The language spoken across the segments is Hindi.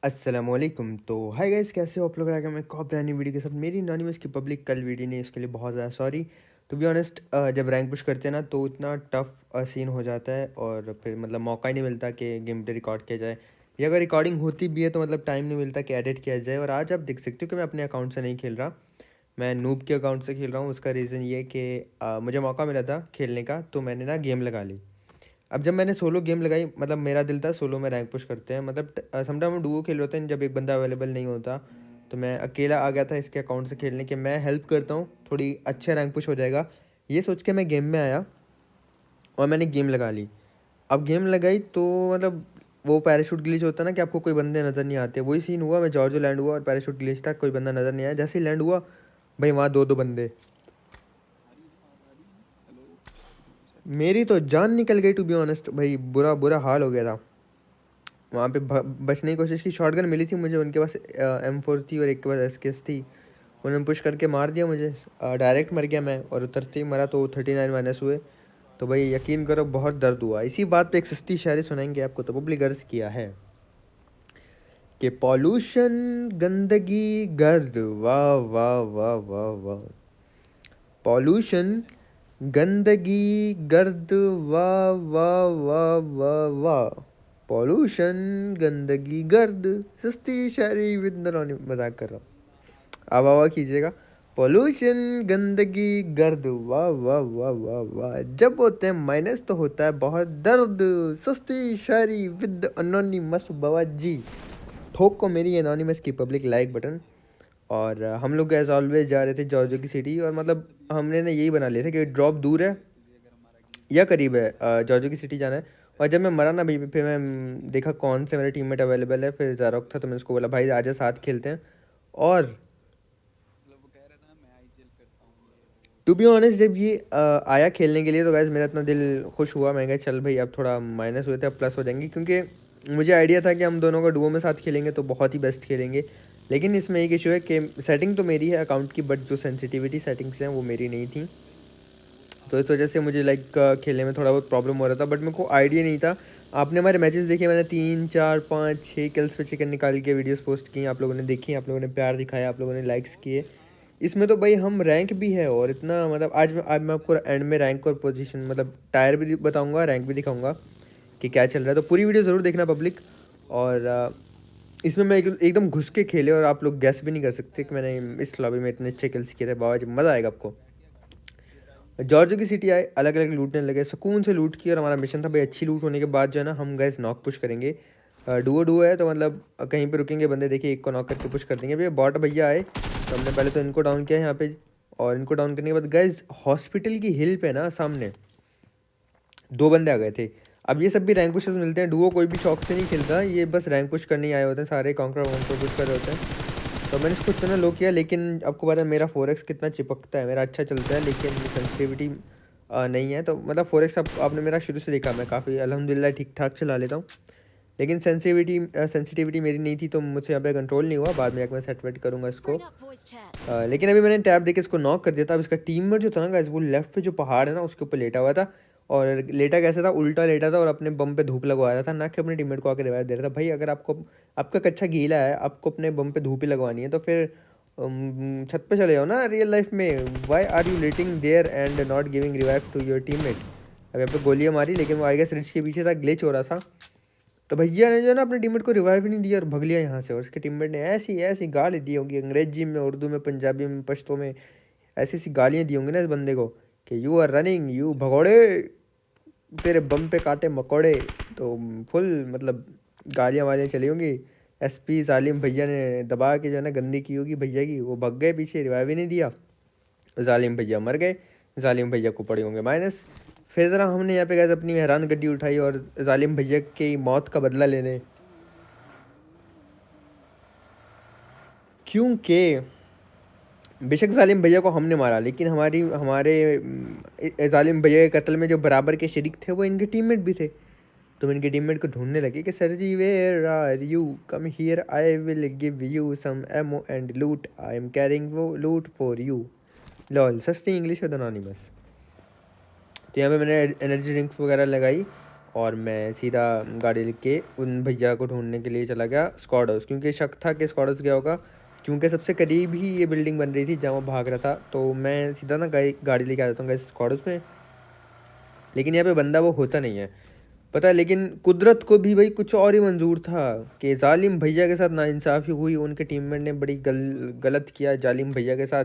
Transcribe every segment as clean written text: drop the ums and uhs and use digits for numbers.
अस्सलामुअलैकुम। तो हाय गाइस, कैसे हो आप लोग? आ गया मैं एक और ब्रांड न्यू वीडियो के साथ। मेरी एनोनिमस की पब्लिक कल वीडियो नहीं, उसके लिए बहुत ज़्यादा सॉरी। टू बी ऑनेस्ट, जब रैंक पुश करते हैं ना तो इतना टफ सीन हो जाता है और फिर मतलब मौका ही नहीं मिलता कि गेम प्ले रिकॉर्ड किया जाए, या अगर रिकॉर्डिंग होती भी है तो मतलब टाइम नहीं मिलता कि एडिट किया जाए। और आज आप देख सकते हो कि मैं अपने अकाउंट से नहीं खेल रहा, मैं नूब के अकाउंट से खेल रहा हूँ। उसका रीज़न ये कि मुझे मौका मिला था खेलने का, तो मैंने ना गेम लगा ली। अब जब मैंने सोलो गेम लगाई, मतलब मेरा दिल था सोलो में रैंक पुश करते हैं, मतलब समटाइम हम डुओ खेल होते हैं जब एक बंदा अवेलेबल नहीं होता। तो मैं अकेला आ गया था इसके अकाउंट से खेलने के, मैं हेल्प करता हूँ, थोड़ी अच्छे रैंक पुश हो जाएगा, ये सोच के मैं गेम में आया और मैंने गेम लगा ली। अब गेम लगाई तो मतलब वो पैराशूट ग्लिच होता है ना कि आपको कोई बंदे नज़र नहीं आते, वही सीन हुआ। मैं जॉर्जो लैंड हुआ और पैराशूट ग्लिच था, कोई बंदा नज़र नहीं आया। जैसे ही लैंड हुआ भाई, वहाँ दो दो बंदे, मेरी तो जान निकल गई। टू बी ऑनेस्ट भाई, बुरा बुरा हाल हो गया था वहाँ पे। बचने की कोशिश की, शॉटगन मिली थी मुझे, उनके पास M4 थी और एक के पास SKS थी। उन्होंने पुश करके मार दिया मुझे, डायरेक्ट मर गया मैं, और उतरते ही मरा तो 39 माइनस हुए। तो भाई यकीन करो बहुत दर्द हुआ। इसी बात पे एक सस्ती शायरी सुनाएंगे आपको, तो पब्लिक गर्ज किया है कि पॉल्यूशन, गंदगी, गर्द, वाह वाह वाह वाह वाह। पॉल्यूशन, गंदगी, गर्द, वाह वाह वाह वाह वाह। पॉल्यूशन, गंदगी, गर्द, सस्ती शायरी विद नरौनी, मजाक कर रहा हूँ, अब वाह कीजिएगा। पॉल्यूशन, गंदगी, गर्द, वाह वाह वाह वाह वाह, जब होते हैं माइनस तो होता है बहुत दर्द। सस्ती शायरी विद अनोनिमस बाबा जी। ठोक को मेरी एनोनिमस की पब्लिक लाइक बटन। और हम लोग एज ऑलवेज जा रहे थे जॉर्जो की सिटी, और मतलब हमने ना यही बना लिया था कि ड्रॉप दूर है या करीब है, जॉर्जो की सिटी जाना है। और जब मैं मरा ना भाई, फिर मैं देखा कौन से मेरे टीममेट अवेलेबल है, फिर ज़ारोक था, तो मैंने उसको बोला भाई आजा साथ खेलते हैं। और टू बी ऑनेस्ट, जब ये आया खेलने के लिए तो गाइस मेरा इतना दिल खुश हुआ, मैं कहा चल भाई अब थोड़ा माइनस हुए थे अब प्लस हो जाएंगे, क्योंकि मुझे आइडिया था कि हम दोनों का डुओ में साथ खेलेंगे तो बहुत ही बेस्ट खेलेंगे। लेकिन इसमें एक इशू है कि सेटिंग तो मेरी है अकाउंट की, बट जो सेंसिटिविटी सेटिंग्स हैं वो मेरी नहीं थी। तो इस वजह से मुझे लाइक खेलने में थोड़ा बहुत प्रॉब्लम हो रहा था, बट मेरे को आइडिया नहीं था। आपने हमारे मैचेस देखे, मैंने 3 4 5 6 किल्स पे चिकन निकाल के वीडियोस पोस्ट की, आप लोगों ने देखी, आप लोगों ने प्यार दिखाया, आप लोगों ने लाइक्स किए। इसमें तो भाई हम रैंक भी है, और इतना मतलब आज मैं आपको एंड में रैंक और पोजीशन, मतलब टायर भी बताऊंगा, रैंक भी दिखाऊंगा कि क्या चल रहा है। तो पूरी वीडियो ज़रूर देखना पब्लिक। और इसमें मैं एकदम घुस के खेले, और आप लोग गैस भी नहीं कर सकते कि मैंने इस लॉबी में इतने अच्छे किल्स किए थे। बाबा जी मज़ा आएगा आपको। जॉर्जो की सिटी आए, अलग अलग लूटने लगे, सुकून से लूट की, और हमारा मिशन था भाई अच्छी लूट होने के बाद जो है ना हम गैस नॉक पुश करेंगे। डुओ डुओ है तो मतलब कहीं पे रुकेंगे बंदे, देखिए एक को नॉक करके पुश कर देंगे। भैया बॉट भैया आए, तो हमने पहले तो इनको डाउन किया यहाँ पे, और इनको डाउन करने के बाद गैस हॉस्पिटल की हिल पे ना सामने दो बंदे आ गए थे। अब ये सब भी रैंक पुशर्स मिलते हैं, डुओ कोई भी शौक से नहीं खेलता, ये बस रैंक पुश करने ही आए होते हैं, सारे कॉन्कर वॉन्कर पुश कर रहे होते हैं। तो मैंने इसको इतना लो किया, लेकिन आपको पता है मेरा 4x कितना चिपकता है, मेरा अच्छा चलता है, लेकिन सेंसिटिविटी नहीं है। तो मतलब 4x आपने मेरा शुरू से देखा, मैं काफ़ी अल्हम्दुलिल्लाह ठीक ठाक चला लेता हूँ। लेकिन सेंसिटिविटी मेरी नहीं थी, तो मुझसे यहाँ पे कंट्रोल नहीं हुआ। बाद में मैं सेट वेट करूँगा इसको। लेकिन अभी मैंने टैब देके इसको नॉक कर दिया था। अब इसका टीममेट जो था ना गाइस, वो लेफ्ट पे जो पहाड़ है ना उसके ऊपर लेटा हुआ था, और लेटा कैसे था, उल्टा लेटा था, और अपने बम पे धूप लगवा रहा था, ना कि अपने टीममेट को आके रिवाइव दे रहा था। भाई अगर आपको आपका कच्चा गीला है, आपको अपने बम पे धूप ही लगवानी है, तो फिर छत पे चले जाओ ना रियल लाइफ में। Why are you letting there and not giving revive to your teammate. अब यहाँ पे गोलियाँ मारी, लेकिन वो आई गेस रिच के पीछे था, ग्लिच हो रहा था। तो भैया ने जो है ना अपने टीममेट को रिवाइव ही नहीं दिया और भग लिया यहाँ से, और उसके टीममेट ने ऐसी ऐसी गाली दी होंगी, अंग्रेजी में, उर्दू में, पंजाबी में, पश्तो में, ऐसी ऐसी गालियाँ दी होंगी ना इस बंदे को कि यू आर रनिंग, यू भगोड़े, तेरे बम पे काटे मकोड़े। तो फुल मतलब गालियाँ वालियाँ चली होंगी। SP जालिम भैया ने दबा के जो है ना गंदी की होगी भैया की, वो भग गए पीछे, रिवाइव ही नहीं दिया, जालिम भैया मर गए, जालिम भैया को पड़े होंगे माइनस। फिर ज़रा हमने यहाँ पे गए अपनी मेहरान गड्डी उठाई और जालिम भैया की मौत का बदला लेने, क्योंकि बेशक जालिम भैया को हमने मारा, लेकिन हमारी हमारे जालिम भैया के कत्ल में जो बराबर के शरीक थे वो इनके टीममेट भी थे। तो इनके टीममेट को ढूंढने लगे कि sir ji where are you, come here, I will give you some ammo and loot, I am carrying वो लूट फॉर यू। लॉल, सस्ती इंग्लिश विद अनोनिमस। तो यहाँ पे मैंने एनर्जी ड्रिंक्स वगैरह लगाई, और मैं सीधा गाड़ी लेके उन भैया को ढूंढने के लिए चला गया स्क्वाड हाउस, क्योंकि शक था कि स्क्वाड हाउस गया होगा, क्योंकि सबसे करीब ही ये बिल्डिंग बन रही थी जहाँ वो भाग रहा था। तो मैं सीधा ना गाड़ी लेके आ जाता हूँ गाइस स्क्वाड हाउस में, लेकिन यहाँ पे बंदा वो होता नहीं है, पता है। लेकिन कुदरत को भी भाई कुछ और ही मंजूर था कि जालिम भैया के साथ नाइंसाफ़ी हुई, उनके टीममेट ने बड़ी गलत किया, जालिम भैया के साथ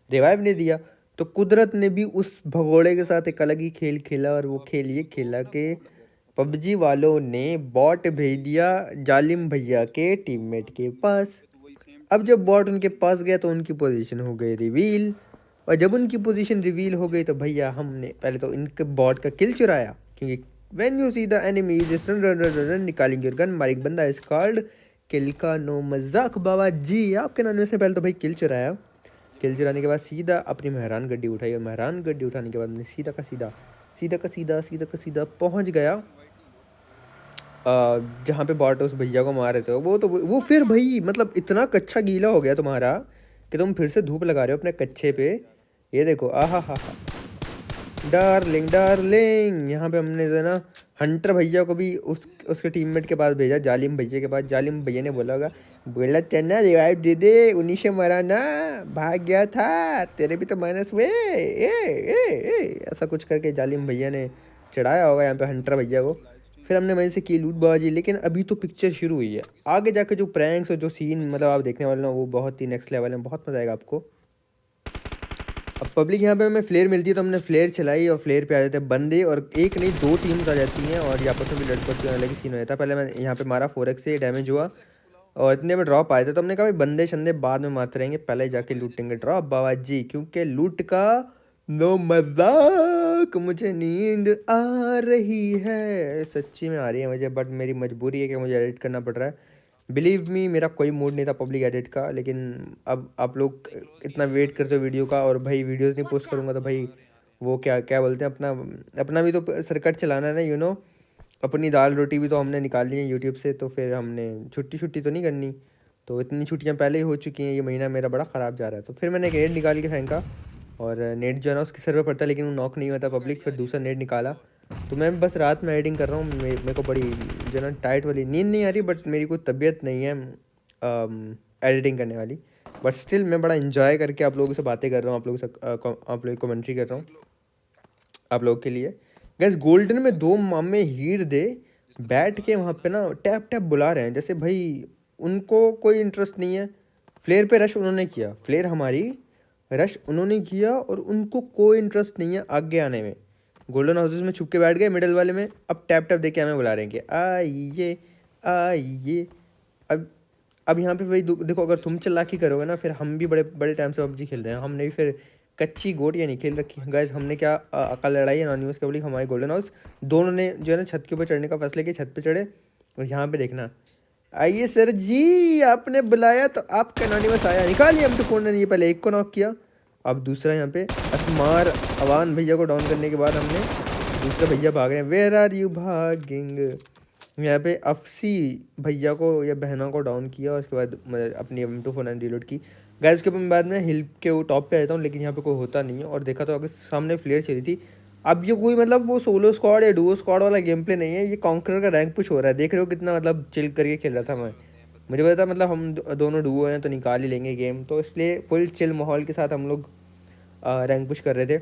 रिवाइव नहीं दिया। तो कुदरत ने भी उस भगोड़े के साथ एक अलग ही खेल खेला, और वो खेल ये खेला कि पबजी वालों ने बॉट भेज दिया जालिम भैया के टीममेट के पास। अब जब बॉट उनके पास गया तो उनकी पोजीशन हो गई रिवील, और जब उनकी पोजीशन रिवील हो गई तो भैया हमने पहले तो इनके बॉट का किल चुराया, क्योंकि when you see the enemy you just run run run run run, निकालिंग योर गन, हमारा एक बंदा इज कॉल्ड किल का नो मजाक बाबा जी आपके नाम से। पहले तो भाई किल चुराया, किल चुराने के बाद सीधा अपनी मेहरान गड्डी उठाई, और मेहरान गड्डी उठाने के बाद मैंने सीधा का सीधा सीधा का सीधा सीधा का सीधा पहुंच गया जहाँ पे बॉट उस भैया को मार रहे थे। वो तो वो फिर भाई मतलब इतना कच्चा गीला हो गया तुम्हारा कि तुम फिर से धूप लगा रहे हो अपने कच्चे पे। ये देखो आहा हा हा डार्लिंग डार्लिंग, यहाँ पे हमने जो है ना हंटर भैया को भी उसके टीममेट के पास भेजा, जालिम भैया के पास। जालिम भैया ने बोला होगा बोला चन्ना रिवाइव दे दे, उन्हीं से मरा ना, भाग गया था, तेरे भी तो माइनस हुए ऐसा कुछ करके जालिम भैया ने चढ़ाया होगा यहाँ पे हंटर भैया को। फिर हमने वहीं से की लूटबाजी। लेकिन अभी तो पिक्चर शुरू हुई है, आगे जाके जो प्रैंक्स और जो सीन मतलब आप देखने वाले हो वो बहुत ही नेक्स्ट लेवल है, बहुत मजा आएगा आपको। अब पब्लिक यहाँ पे हमें फ्लेयर मिलती है तो हमने फ्लेयर चलाई, और फ्लेयर पे आ जाते हैं बंदे, और एक नहीं दो टीम्स आ जाती हैं, और यहाँ पर भी लड़ पड़ती है, अलग ही सीन हो जाता है। पहले मैं यहाँ पे मारा 4x से डैमेज हुआ, और इतने में ड्रॉप आए थे, तो हमने कहा भाई बंदे शंदे बाद में मारते रहेंगे, पहले जाके लूटेंगे ड्रॉप बाबा जी, क्योंकि लूट का नो मजाक, मुझे नींद आ रही है, सच्ची में आ रही है मुझे, बट मेरी मजबूरी है कि मुझे एडिट करना पड़ रहा है। बिलीव मी मेरा कोई मूड नहीं था पब्लिक एडिट का, लेकिन अब आप लोग इतना वेट करते हो वीडियो का, और भाई वीडियोस नहीं पोस्ट करूँगा तो भाई वो क्या क्या बोलते हैं, अपना अपना भी तो सर्कट चलाना है ना, अपनी दाल रोटी भी तो हमने निकालनी है यूट्यूब से, तो फिर हमने छुट्टी तो नहीं करनी। तो इतनी छुट्टियां पहले ही हो चुकी हैं, ये महीना मेरा बड़ा ख़राब जा रहा है। तो फिर मैंने एक नेट निकाल के फेंका, और नेट जो है ना उसके सर पे पड़ता, लेकिन वो नॉक नहीं होता पब्लिक। फिर दूसरा नेट निकाला, तो मैं बस रात में एडिटिंग कर रहा हूँ, मेरे को बड़ी जो ना टाइट वाली नींद नहीं आ रही, बट मेरी कोई तबीयत नहीं है एडिटिंग करने वाली, बट स्टिल मैं बड़ा इन्जॉय करके आप लोगों से बातें कर रहा हूँ, आप लोगों की कमेंट्री कर रहा हूँ आप लोगों के लिए। गैस गोल्डन में 2 मामे हीर दे बैठ के वहाँ पे ना टैप टैप बुला रहे हैं, जैसे भाई उनको कोई इंटरेस्ट नहीं है। फ्लेयर पे रश उन्होंने किया, फ्लेयर हमारी रश उन्होंने किया, और उनको कोई इंटरेस्ट नहीं है आगे आने में। गोल्डन हाउसेस में छुप के बैठ गए मिडिल वाले में, अब टैप टैप देके हमें बुला रहे हैं कि आइए आइए। अब यहाँ पे भाई देखो, अगर तुम चालाकी करोगे ना, फिर हम भी बड़े बड़े टाइम से पबजी खेल रहे हैं, हमने भी फिर कच्ची गोटियाँ नहीं खेल रखी गाइस। हमने क्या अकल लड़ाई अनोनिमस के पब्लिक हमारे गोल्डन हाउस दोनों ने जो है ना छत के ऊपर चढ़ने का फैसला किया, छत पे चढ़े, और यहाँ पे देखना आइए सर जी आपने बुलाया तो आपका एनोनिमस आया, निकालिए हम तो फोन ने, ये पहले एक को नॉक किया, अब दूसरा यहाँ पे असमार अवान भैया को डाउन करने के बाद हमने दूसरा भैया भाग रहे हैं, वेयर आर यू भागिंग। यहाँ पे अफसी भैया को या बहनों को डाउन किया, और उसके बाद अपनी M24 रिलोड की। गैस के बाद में हिल के वो टॉप पे आ जाता हूँ, लेकिन यहाँ पे कोई होता नहीं है, और देखा तो अगर सामने फ्लेयर चली थी। अब ये कोई मतलब वो सोलो स्क्वाड या डुओ स्क्वाड वाला गेम प्ले नहीं है, ये कॉन्करर का रैंक पुश हो रहा है, देख रहे हो कितना मतलब चिल करके खेल रहा था मैं। मुझे पता था मतलब हम दोनों डुओ हैं तो निकाल ही लेंगे गेम, तो इसलिए फुल चिल माहौल के साथ हम लोग रैंक पुश कर रहे थे।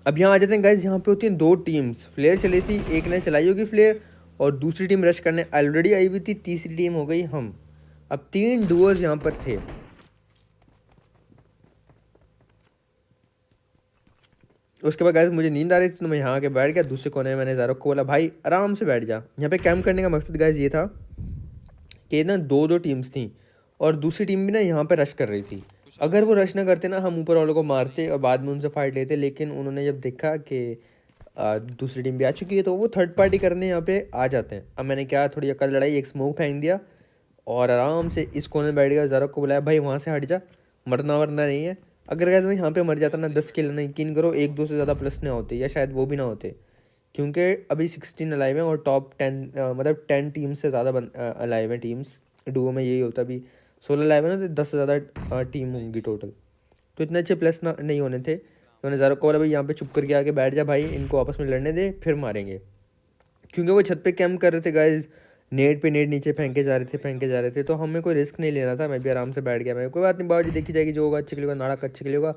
अब यहाँ आ जाते हैं गाइज, यहाँ पे होती हैं 2 टीम्स, फ्लेयर चली थी, एक ने चलाई होगी फ्लेयर, और दूसरी टीम रश करने ऑलरेडी आई हुई थी, तीसरी टीम हो गई हम। अब 3 डुओज यहाँ पर थे। उसके बाद गाइस मुझे नींद आ रही थी, तो मैं यहाँ आके बैठ गया दूसरे कोने में। मैंने ज़ारो को बोला भाई आराम से बैठ जा। यहाँ पे कैंप करने का मकसद गाइस ये था कि ना 2 टीम्स थी, और दूसरी टीम भी ना यहाँ पे रश कर रही थी। अगर वो रश ना करते ना, हम ऊपर वालों को मारते और बाद में उनसे फाइट लेते, लेकिन उन्होंने जब देखा कि दूसरी टीम भी आ चुकी है, तो वो थर्ड पार्टी करने यहाँ पे आ जाते हैं। अब मैंने क्या थोड़ी अकल लड़ाई, एक स्मोक फेंक दिया, और आराम से इस कोने में बैठ गया, ज़ारो को बुलाया भाई वहाँ से हट जा, मरना वरना नहीं है। अगर गैस मैं यहाँ पे मर जाता ना 10 किल, नहीं यकीन करो 1-2 से ज़्यादा प्लस नहीं होते, या शायद वो भी ना होते, क्योंकि अभी 16 अलाइव हैं, और टॉप 10 मतलब 10 टीम से ज़्यादा अलाइव हैं टीम्स। डुओ में यही होता, अभी 16 अलाइव है ना, तो 10 से ज़्यादा टीम होंगी टोटल, तो इतने अच्छे प्लस ना नहीं होने थे। तो मैंने ज़ारो को बोला भाई यहाँ पे चुप करके आके बैठ जा भाई, इनको आपस में लड़ने दे फिर मारेंगे। क्योंकि वो छत पे कैंप कर रहे थे गाइज, नेट पे नेट नीचे फेंके जा रहे थे, तो हमें कोई रिस्क नहीं लेना था। मैं भी आराम से बैठ गया, मैं कोई बात नहीं बाबा जी, देखी जाएगी, जो होगा अच्छे के लिए होगा, नाड़क अच्छे के लिए होगा।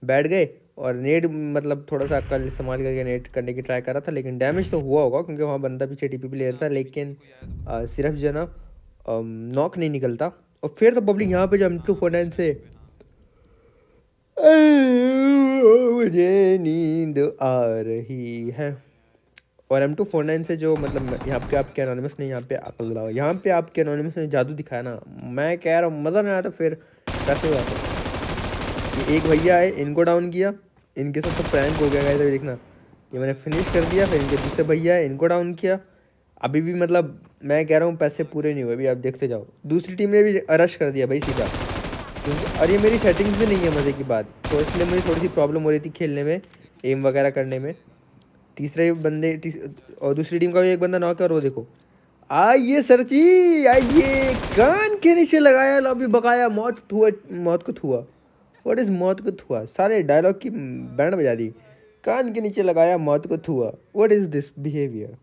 बैठ गए और नेट मतलब थोड़ा सा अक्ल इस्तेमाल करके नेट करने की ट्राई कर रहा था, लेकिन डैमेज तो हुआ होगा क्योंकि वहाँ बंदा पीछे टीपी ले रहा था, लेकिन सिर्फ जो है ना नॉक नहीं निकलता। और फिर तो पब्लिक यहाँ पे जो M249 से मुझे नींद आ रही है, और M249 से जो मतलब यहाँ पे आपके एनोनिमस ने यहाँ पे अकल लगाओ, यहाँ पे आपके एनोनिमस ने जादू दिखाया ना, मैं कह रहा हूँ मज़ा नहीं आया तो फिर कैसे हुआ था। ये एक भैया है, इनको डाउन किया, इनके साथ तो प्रैंक हो गया गाइस, अभी देखना, ये मैंने फिनिश कर दिया। फिर इनके दूसरे भैया है, इनको डाउन किया। अभी भी मतलब मैं कह रहा हूँ पैसे पूरे नहीं हुए, अभी आप देखते जाओ। दूसरी टीम ने भी रश कर दिया भाई सीधा, क्योंकि और ये मेरी सेटिंग्स भी नहीं है मज़े की बात, तो इसलिए मुझे थोड़ी सी प्रॉब्लम हो रही थी खेलने में, एम वगैरह करने में। और दूसरी टीम का भी एक बंदा नॉक है, और वो देखो, आइए सर जी आइए, कान के नीचे लगाया लॉबी बकाया, मौत को छुआ। व्हाट इज मौत को छुआ, सारे डायलॉग की बैंड बजा दी। कान के नीचे लगाया, मौत को छुआ, व्हाट इज दिस बिहेवियर।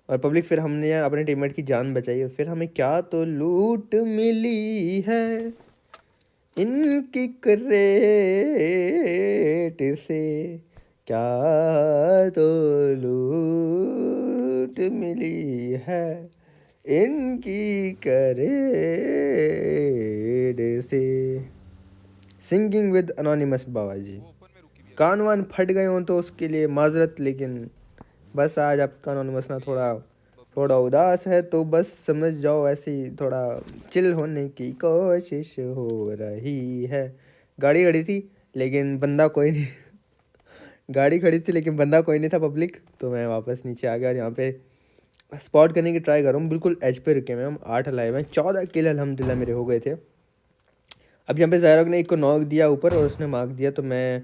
और पब्लिक फिर हमने अपने टीममेट की जान बचाई, और फिर हमें क्या तो लूट मिली है इनकी क्रेट से, क्या तो लूट मिली है इनकी क्रेट से। सिंगिंग विद अनोनिमस बाबा जी, कान वान फट गए हों तो उसके लिए माजरत, लेकिन बस आज आपका अनोनिमस ना थोड़ा थोड़ा उदास है, तो बस समझ जाओ ऐसे ही थोड़ा चिल होने की कोशिश हो रही है। गाड़ी खड़ी थी लेकिन बंदा कोई नहीं गाड़ी खड़ी थी लेकिन बंदा कोई नहीं था पब्लिक, तो मैं वापस नीचे आ गया और यहाँ पे स्पॉट करने की ट्राई कर रहा हूँ। बिल्कुल एज पे रुके हुए हम, 8 लाइव हैं, 14 किल अल्हम्दुलिल्लाह मेरे हो गए थे। अब यहाँ पे ज़ायरोग ने एक को नॉक दिया ऊपर और उसने मार्क दिया, तो मैं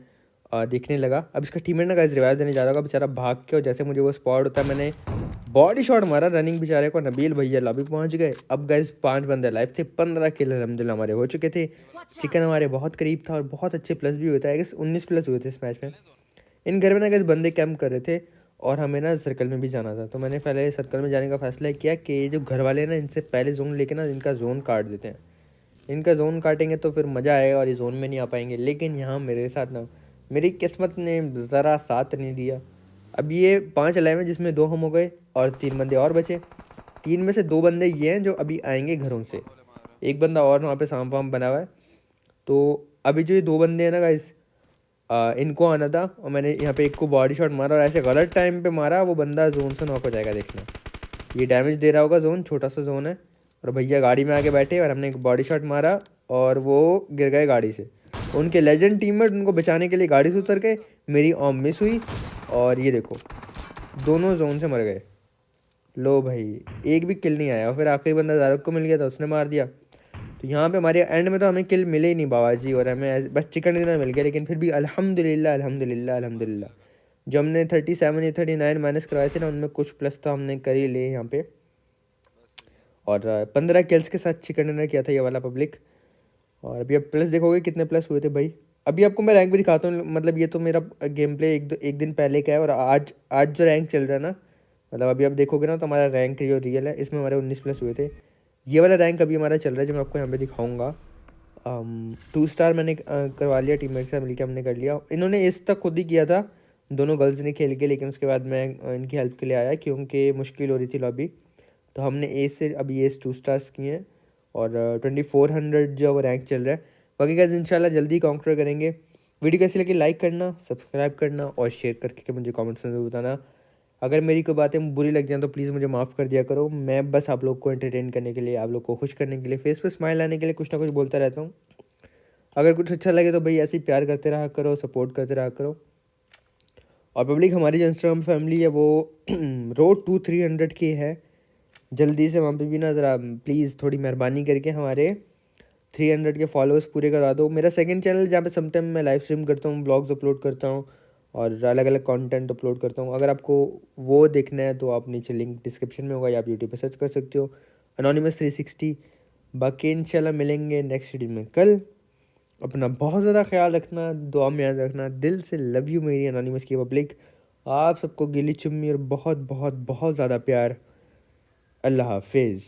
देखने लगा। अब इसका टीममेट ना गाइस रिवाइव देने जा रहा होगा, बेचारा भाग के, और जैसे मुझे वो स्पॉट होता है मैंने बॉडी शॉट मारा रनिंग बेचारे को। नबील भैया लॉबी पहुंच गए। अब गाइस 5 बंदे लाइव थे, 15 किल अल्हम्दुलिल्लाह हमारे हो चुके थे। चिकन हमारे बहुत करीब था और बहुत अच्छे प्लस भी हुए थे, आई गेस 19 प्लस हुए थे इस मैच में। इन घर में ना गाइस बंदे कैंप कर रहे थे और हमें ना सर्कल में भी जाना था, तो मैंने पहले सर्कल में जाने का फैसला किया कि ये जो घर वाले हैं ना, इनसे पहले जोन लेके ना इनका जोन काट देते हैं। इनका जोन काटेंगे तो फिर मज़ा आएगा और ये जोन में नहीं आ पाएंगे, लेकिन यहाँ मेरे साथ ना मेरी किस्मत ने ज़रा साथ नहीं दिया। अब ये 5 लाइव हैं जिसमें 2 हम हो गए और 3 बंदे और बचे। 3 में से 2 बंदे ये हैं जो अभी आएंगे घरों से, एक बंदा और वहाँ पे सांप वाम बना हुआ है। तो अभी जो ये 2 बंदे हैं ना गाइस, इनको आना था और मैंने यहाँ पे एक को बॉडी शॉट मारा और ऐसे गलत टाइम पे मारा, वो बंदा जोन से नॉक हो जाएगा। देखना ये डैमेज दे रहा होगा, जोन छोटा सा जोन है, और भैया गाड़ी में आके बैठे और हमने एक बॉडी शॉट मारा और वो गिर गए गाड़ी से। उनके लेजेंड टीममेट उनको बचाने के लिए गाड़ी से उतर गए, मेरी ऑम मिस हुई और ये देखो दोनों जोन से मर गए। लो भाई, एक भी किल नहीं आया। फिर आखिरी बंदा ज़ारुक को मिल गया था, उसने मार दिया। तो यहाँ पे हमारे एंड में तो हमें किल मिले ही नहीं बाबा जी, और हमें बस चिकन डिनर मिल गया, लेकिन फिर भी अल्हम्दुलिल्लाह अल्हम्दुलिल्लाह अल्हम्दुलिल्लाह जो हमने 37 या 39 माइनस करवाए थे ना, उनमें कुछ प्लस तो हमने कर ही लिए यहाँ पे। और 15 किल्स के साथ चिकन डिनर किया था ये वाला पब्लिक। और अभी आप प्लस देखोगे कितने प्लस हुए थे भाई। अभी आपको मैं रैंक भी दिखाता हूँ, मतलब ये तो मेरा गेम प्ले एक दिन पहले का है, और आज आज जो रैंक चल रहा है ना, मतलब अभी आप देखोगे ना तो हमारा रैंक जो रियल है इसमें हमारे 19 प्लस हुए थे। ये वाला रैंक अभी हमारा चल रहा है जो मैं आपको यहाँ पे दिखाऊंगा। 2 स्टार मैंने करवा लिया, टीममेट के साथ मिलकर हमने कर लिया। इन्होंने इस तक खुद ही किया था, दोनों गर्ल्स ने खेल के, लेकिन उसके बाद मैं इनकी हेल्प के लिए आया क्योंकि मुश्किल हो रही थी लॉबी। तो हमने ए से अभी ये 2 स्टार्स किए हैं और 2400 जो वो रैंक चल रहा है। बाकी गाइस इंशाल्लाह जल्दी काउंटर करेंगे। वीडियो कैसी लगी लाइक करना, सब्सक्राइब करना और शेयर करके मुझे कमेंट्स में बताना। अगर मेरी कोई बातें बुरी लग जाएँ तो प्लीज़ मुझे माफ़ कर दिया करो। मैं बस आप लोग को एंटरटेन करने के लिए, आप लोग को खुश करने के लिए, फेस पे स्माइल लाने के लिए कुछ ना कुछ बोलता रहता हूँ। अगर कुछ अच्छा लगे तो भाई ऐसे ही प्यार करते रहा करो, सपोर्ट करते रहा करो। और पब्लिक हमारी जो इंस्टाग्राम फैमिली है वो रोड टू 300 की है, जल्दी से वहाँ पे भी ना ज़रा प्लीज़ थोड़ी मेहरबानी करके हमारे 300 के फॉलोअर्स पूरे करवा दो। मेरा सेकंड चैनल जहाँ पे समटाइम मैं लाइव स्ट्रीम करता हूँ, ब्लॉग्स अपलोड करता हूँ और अलग अलग कंटेंट अपलोड करता हूँ। अगर आपको वो देखना है तो आप नीचे लिंक डिस्क्रिप्शन में होगा या आप यूट्यूब पे सर्च कर सकते हो, अनोनिमस 360। बाकी इंशाल्लाह मिलेंगे नेक्स्ट वीडियो में कल। अपना बहुत ज़्यादा ख्याल रखना, दुआ में याद रखना। दिल से लव यू मेरी अनोनिमस की पब्लिक। आप सबको गिली चुम्मी और बहुत बहुत बहुत ज़्यादा प्यार। अल्लाह हाफिज़।